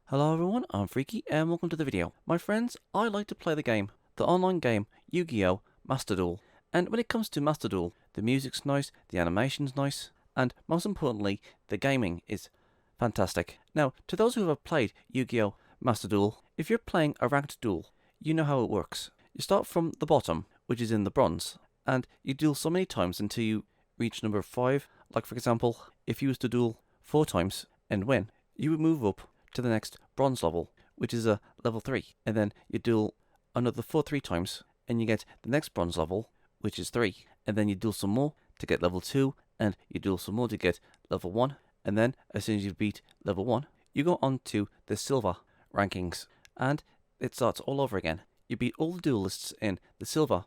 Hello everyone, I'm Freaky and welcome to the video. My friends, I like to play the online game Yu-Gi-Oh! Master Duel. And when it comes to Master Duel, the music's nice, the animation's nice, and most importantly, the gaming is fantastic. Now, to those who have played Yu-Gi-Oh! Master Duel, if you're playing a ranked duel, you know how it works. You start from the bottom, which is in the bronze, and you duel so many times until you reach number 5. Like for example, if you was to duel 4 times and win, you would move up to the next bronze level, which is a level 3, and then you duel another 3 times, and you get the next bronze level, which is 3, and then you duel some more to get level 2, and you duel some more to get level 1, and then as soon as you beat level 1, you go on to the silver rankings, and it starts all over again. You beat all the duelists in the silver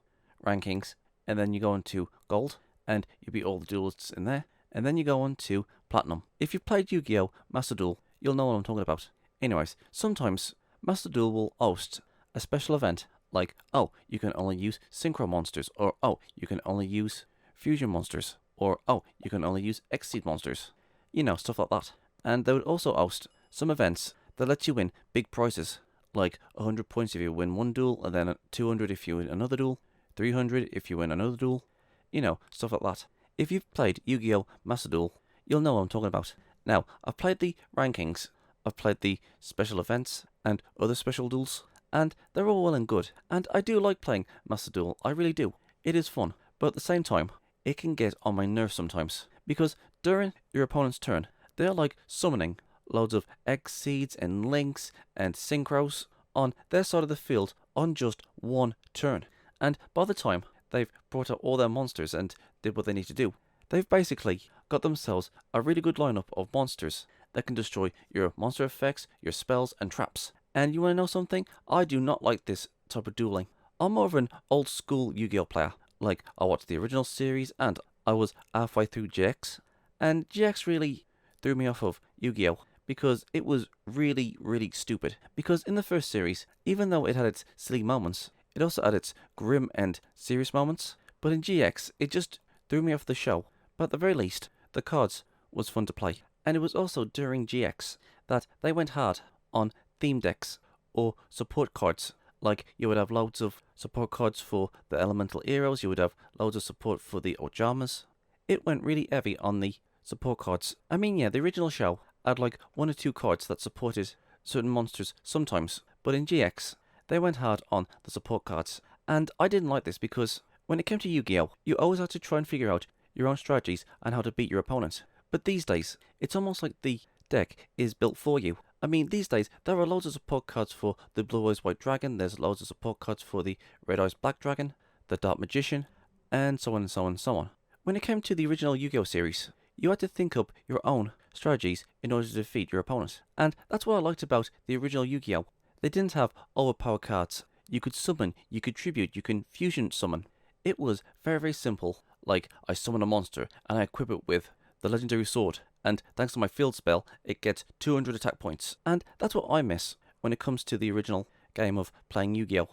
rankings, and then you go on to gold, and you beat all the duelists in there, and then you go on to platinum. If you've played Yu-Gi-Oh! Master Duel, you'll know what I'm talking about. Anyways, sometimes Master Duel will host a special event like, oh, you can only use synchro monsters, or oh, you can only use fusion monsters, or oh, you can only use X-Seed monsters. You know, stuff like that. And they would also host some events that let you win big prizes, like 100 points if you win one duel, and then 200 if you win another duel, 300 if you win another duel. You know, stuff like that. If you've played Yu-Gi-Oh! Master Duel, you'll know what I'm talking about. Now, I've played the rankings, I've played the special events and other special duels, and they're all well and good, and I do like playing Master Duel, I really do. It is fun, but at the same time, it can get on my nerves sometimes, because during your opponent's turn, they're like summoning loads of X-Seeds and Links and Synchros on their side of the field on just one turn, and by the time they've brought out all their monsters and did what they need to do, they've basically got themselves a really good lineup of monsters that can destroy your monster effects, your spells, and traps. And you want to know something? I do not like this type of dueling. I'm more of an old school Yu-Gi-Oh! Player. Like, I watched the original series and I was halfway through GX, and GX really threw me off of Yu-Gi-Oh! Because it was really, really stupid. Because in the first series, even though it had its silly moments, it also had its grim and serious moments. But in GX, it just threw me off the show. But at the very least, the cards was fun to play. And it was also during GX that they went hard on theme decks or support cards. Like, you would have loads of support cards for the elemental heroes, you would have loads of support for the Ojamas. It went really heavy on the support cards. I mean, yeah, the original show had like 1 or 2 cards that supported certain monsters sometimes, but in GX, they went hard on the support cards. And I didn't like this because when it came to Yu-Gi-Oh!, you always had to try and figure out your own strategies and how to beat your opponent. But these days, it's almost like the deck is built for you. I mean, these days, there are loads of support cards for the Blue Eyes White Dragon, there's loads of support cards for the Red Eyes Black Dragon, the Dark Magician, and so on and so on and so on. When it came to the original Yu-Gi-Oh! Series, you had to think up your own strategies in order to defeat your opponent. And that's what I liked about the original Yu-Gi-Oh! They didn't have overpowered cards. You could summon, you could tribute, you can fusion summon. It was very, very simple. Like, I summon a monster and I equip it with the legendary sword, and thanks to my field spell, it gets 200 attack points. And that's what I miss when it comes to the original game of playing Yu-Gi-Oh!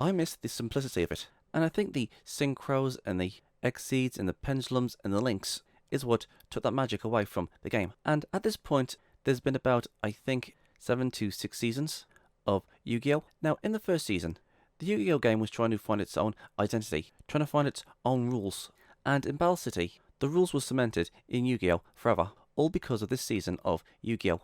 I miss the simplicity of it, and I think the Synchros and the X-Seeds and the Pendulums and the Links is what took that magic away from the game. And at this point, there's been about, I think, 7 to 6 seasons of Yu-Gi-Oh! Now, in the first season, the Yu-Gi-Oh! Game was trying to find its own identity, trying to find its own rules. And in Battle City, the rules were cemented in Yu-Gi-Oh! Forever, all because of this season of Yu-Gi-Oh!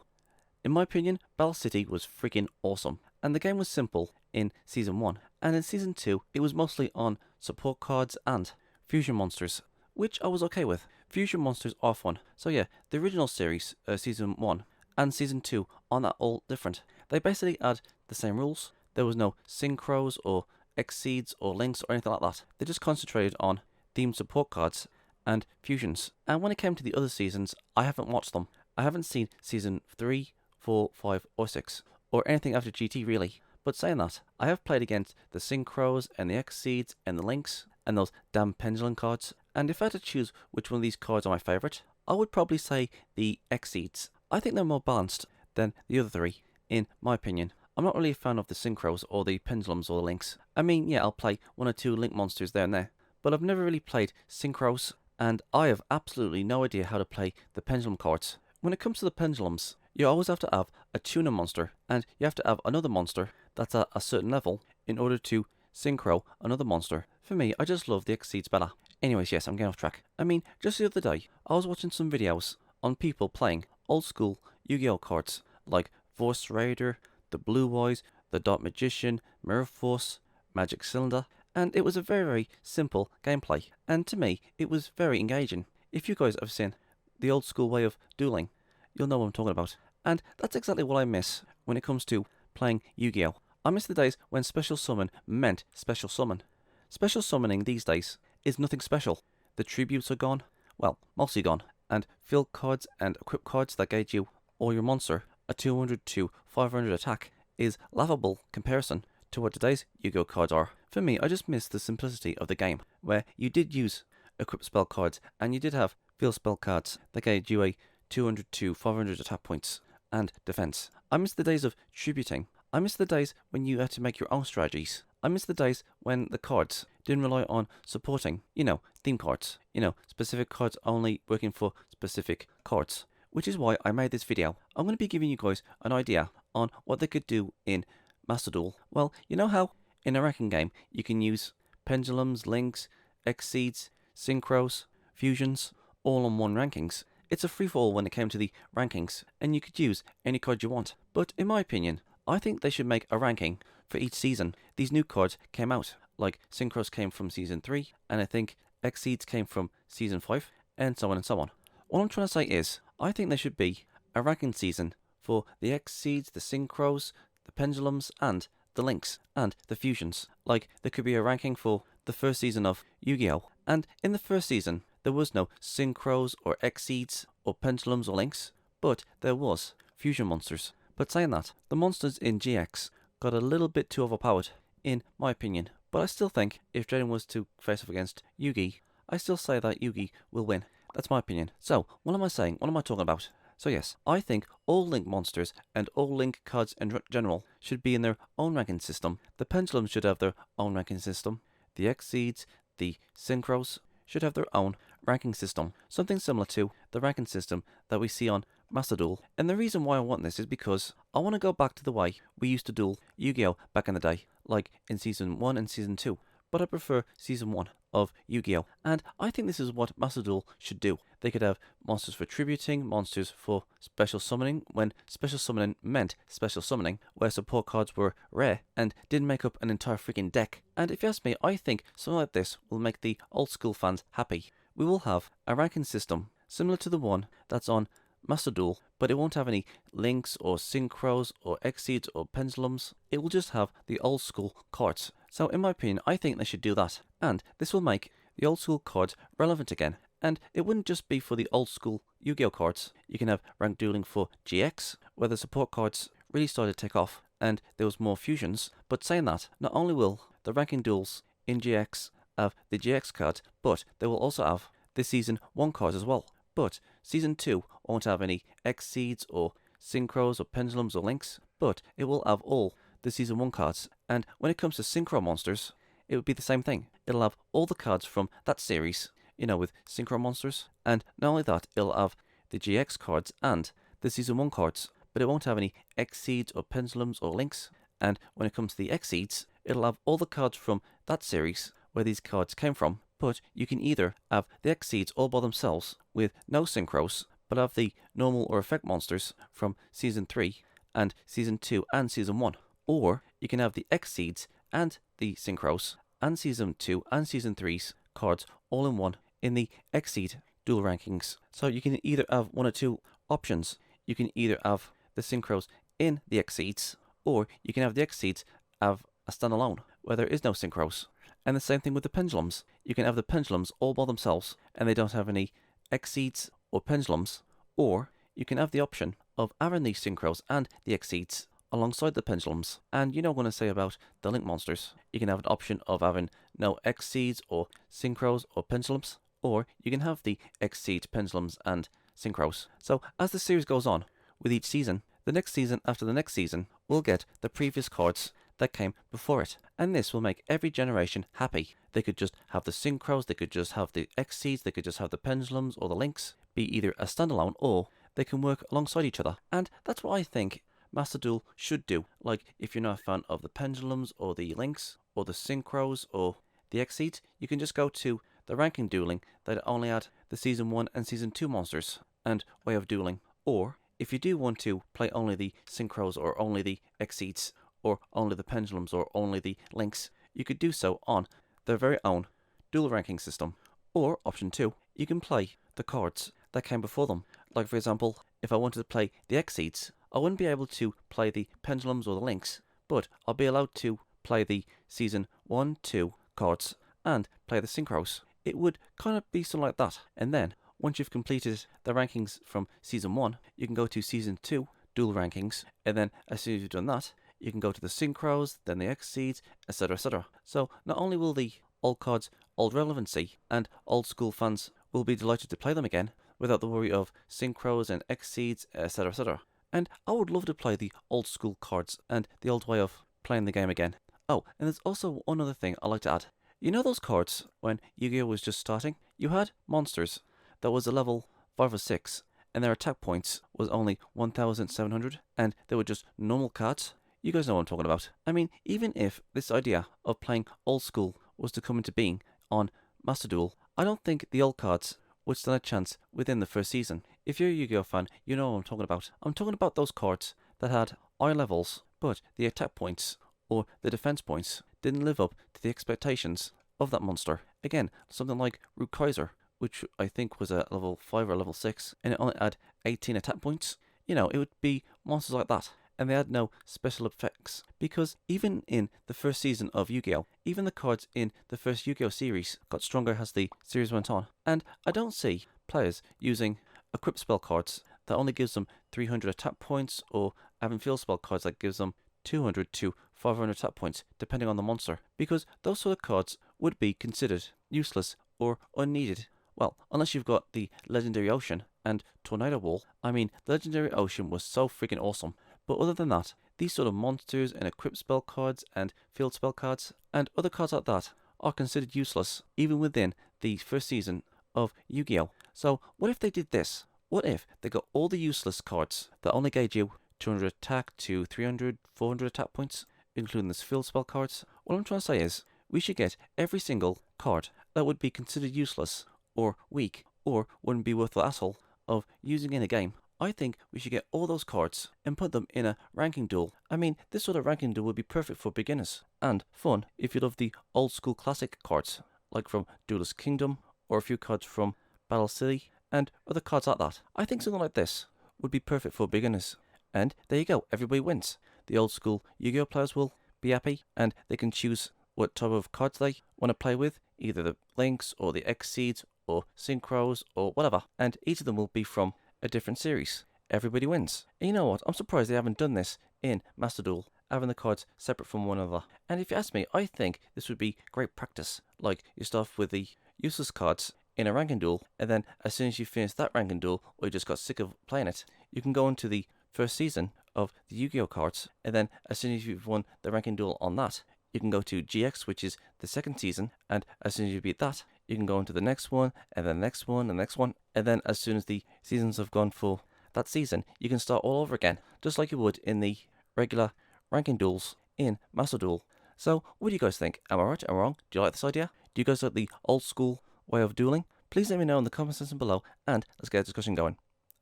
In my opinion, Battle City was freaking awesome, and the game was simple in Season 1, and in Season 2, it was mostly on support cards and fusion monsters, which I was okay with. Fusion monsters are fun, so yeah, the original series, Season 1, and Season 2 aren't that all different. They basically had the same rules. There was no Synchros or X-Seeds or Links or anything like that. They just concentrated on themed support cards and fusions. And when it came to the other seasons, I haven't watched them. I haven't seen Season 3, 4, 5, or 6, or anything after GT really. But saying that, I have played against the Synchros and the X-Seeds and the Links and those damn Pendulum cards. And if I had to choose which one of these cards are my favourite, I would probably say the X-Seeds. I think they're more balanced than the other 3, in my opinion. I'm not really a fan of the Synchros or the Pendulums or the Links. I mean, yeah, I'll play 1 or 2 Link monsters there and there, but I've never really played Synchros, and I have absolutely no idea how to play the Pendulum cards. When it comes to the Pendulums, you always have to have a tuna monster, and you have to have another monster that's at a certain level in order to synchro another monster. For me, I just love the Exceeds better. Anyways, yes, I'm getting off track. I mean, just the other day, I was watching some videos on people playing old school Yu-Gi-Oh cards like Force Raider, the Blue Eyes, the Dot Magician, Mirror Force, Magic Cylinder, and it was a very, very simple gameplay, and to me, it was very engaging. If you guys have seen the old school way of dueling, you'll know what I'm talking about. And that's exactly what I miss when it comes to playing Yu-Gi-Oh! I miss the days when special summon meant special summon. Special summoning these days is nothing special. The tributes are gone, well, mostly gone, and field cards and equip cards that gauge you or your monster a 200 to 500 attack is laughable comparison to what today's Yu-Gi-Oh cards are. For me, I just miss the simplicity of the game, where you did use equip spell cards and you did have field spell cards that gave you a 200 to 500 attack points and defense. I miss the days of tributing. I miss the days when you had to make your own strategies. I miss the days when the cards didn't rely on supporting, theme cards. Specific cards only working for specific cards. Which is why I made this video. I'm going to be giving you guys an idea on what they could do in Master Duel. Well, you know how in a ranking game you can use pendulums, links, exceeds, synchros, fusions, all on one rankings. It's a free-for-all when it came to the rankings, and you could use any card you want. But in my opinion, I think they should make a ranking for each season. These new cards came out, like synchros came from Season 3, and I think exceeds came from Season 5, and so on and so on. What I'm trying to say is, I think there should be a ranking season for the exceeds, the synchros, the pendulums, and the links, and the fusions. Like, there could be a ranking for the first season of Yu-Gi-Oh! And in the first season, there was no synchros or exceeds or pendulums or links, but there was fusion monsters. But saying that, the monsters in GX got a little bit too overpowered, in my opinion. But I still think if Jaden was to face off against Yugi, I still say that Yugi will win. That's my opinion. So, what am I saying? What am I talking about? So yes, I think all Link monsters and all Link cards in general should be in their own ranking system. The pendulums should have their own ranking system. The exceeds, the synchros should have their own ranking system. Something similar to the ranking system that we see on Master Duel. And the reason why I want this is because I want to go back to the way we used to duel Yu-Gi-Oh! Back in the day, like in Season 1 and Season 2. But I prefer Season 1 of Yu-Gi-Oh! And I think this is what Master Duel should do. They could have monsters for tributing, monsters for special summoning, when special summoning meant special summoning, where support cards were rare and didn't make up an entire freaking deck. And if you ask me, I think something like this will make the old school fans happy. We will have a ranking system similar to the one that's on Master Duel, but it won't have any links or synchros or exceeds or pendulums. It will just have the old school cards. So in my opinion, I think they should do that. And this will make the old school cards relevant again. And it wouldn't just be for the old school Yu-Gi-Oh cards. You can have ranked dueling for GX, where the support cards really started to take off and there was more fusions. But saying that, not only will the ranking duels in GX have the GX cards, but they will also have the Season 1 cards as well. But Season 2 won't have any exceeds or synchros or pendulums or links, but it will have all the Season 1 cards. And when it comes to synchro monsters, it would be the same thing. It'll have all the cards from that series, with synchro monsters. And not only that, it'll have the GX cards and the Season 1 cards, but it won't have any exceeds or pendulums or links. And when it comes to the exceeds, it'll have all the cards from that series where these cards came from. But you can either have the exceeds all by themselves with no synchros, but have the normal or effect monsters from Season 3 and Season 2 and Season 1. Or you can have the exceeds and the synchros and Season 2 and Season 3's cards all in one in the exceed dual rankings. So you can either have one or two options. You can either have the synchros in the exceeds, or you can have the exceeds have a standalone where there is no synchros. And the same thing with the pendulums. You can have the pendulums all by themselves and they don't have any exceeds or pendulums, or you can have the option of having the synchros and the exceeds alongside the pendulums. And you know what I say about the link monsters. You can have an option of having no exceeds or synchros or pendulums, or you can have the exceeds, pendulums and synchros. So as the series goes on with each season, the next season after the next season will get the previous cards that came before it. And this will make every generation happy. They could just have the synchros, they could just have the exceeds, they could just have the pendulums or the links, be either a standalone or they can work alongside each other. And that's what I think Master Duel should do. Like, if you're not a fan of the pendulums or the links or the synchros or the exceeds, you can just go to the ranking dueling that only add the Season 1 and Season 2 monsters and way of dueling. Or, if you do want to play only the synchros or only the exceeds or only the pendulums or only the links, you could do so on their very own duel ranking system. Or, option 2, you can play the cards that came before them. Like, for example, if I wanted to play the exceeds, I wouldn't be able to play the pendulums or the links, but I'll be allowed to play the Season 1, 2 cards and play the synchros. It would kind of be something like that. And then, once you've completed the rankings from Season 1, you can go to Season 2 duel rankings, and then as soon as you've done that, you can go to the synchros, then the exceeds, etc, etc. So not only will the old cards hold relevancy, and old school fans will be delighted to play them again, without the worry of synchros and exceeds, etc, etc. And I would love to play the old school cards and the old way of playing the game again. Oh, and there's also one other thing I'd like to add. You know those cards, when Yu-Gi-Oh was just starting? You had monsters that was a level 5 or 6, and their attack points was only 1,700, and they were just normal cards. You guys know what I'm talking about. I mean, even if this idea of playing old school was to come into being on Master Duel, I don't think the old cards would stand a chance within the first season. If you're a Yu-Gi-Oh fan, you know what I'm talking about. I'm talking about those cards that had high levels, but the attack points or the defense points didn't live up to the expectations of that monster. Again, something like Root Kaiser, which I think was a level 5 or level 6, and it only had 18 attack points. You know, it would be monsters like that, and they had no special effects. Because even in the first season of Yu-Gi-Oh, even the cards in the first Yu-Gi-Oh series got stronger as the series went on. And I don't see players using equip spell cards that only gives them 300 attack points, or having field spell cards that gives them 200 to 500 attack points, depending on the monster, because those sort of cards would be considered useless or unneeded. Well, unless you've got the Legendary Ocean and Tornado Wall. I mean, the Legendary Ocean was so freaking awesome. But other than that, these sort of monsters and equip spell cards and field spell cards and other cards like that are considered useless, even within the first season of Yu-Gi-Oh! So what if they did this? What if they got all the useless cards that only gave you 200 attack to 300, 400 attack points, including the field spell cards? What I'm trying to say is, we should get every single card that would be considered useless or weak or wouldn't be worth the hassle of using in a game. I think we should get all those cards and put them in a ranking duel. I mean, this sort of ranking duel would be perfect for beginners and fun if you love the old school classic cards, like from Duelist Kingdom or a few cards from Battle City and other cards like that. I think something like this would be perfect for beginners. And there you go, everybody wins. The old school Yu-Gi-Oh players will be happy, and they can choose what type of cards they want to play with, either the links or the exceeds or synchros or whatever, and each of them will be from a different series. Everybody wins. And you know what, I'm surprised they haven't done this in Master Duel, having the cards separate from one another. And if you ask me, I think this would be great practice. Like, you start off with the useless cards in a ranking duel, and then as soon as you finish that ranking duel, or you just got sick of playing it, you can go into the first season of the Yu-Gi-Oh cards, and then as soon as you've won the ranking duel on that, you can go to GX, which is the second season, and as soon as you beat that, you can go into the next one, and then the next one, and the next one, and then as soon as the seasons have gone for that season, you can start all over again, just like you would in the regular ranking duels in Master Duel. So, what do you guys think? Am I right? Am I wrong? Do you like this idea? Do you guys like the old school way of dueling? Please let me know in the comment section below, and let's get a discussion going.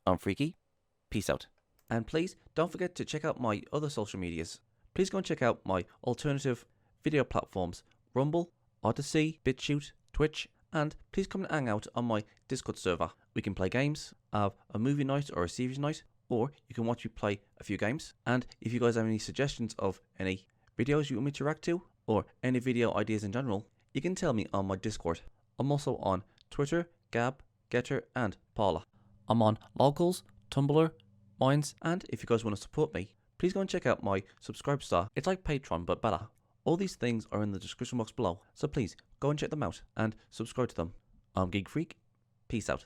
I'm Freaky. Peace out. And please don't forget to check out my other social medias. Please go and check out my alternative video platforms: Rumble, Odyssey, BitChute, Twitch, and please come and hang out on my Discord server. We can play games, have a movie night or a series night, or you can watch me play a few games. And if you guys have any suggestions of any videos you want me to react to, or any video ideas in general, you can tell me on my Discord. I'm also on Twitter, Gab, Getter, and Parler. I'm on Locals, Tumblr, Minds, and if you guys want to support me, please go and check out my Subscribestar. It's like Patreon, but better. All these things are in the description box below, so please go and check them out and subscribe to them. I'm Geek Freak. Peace out.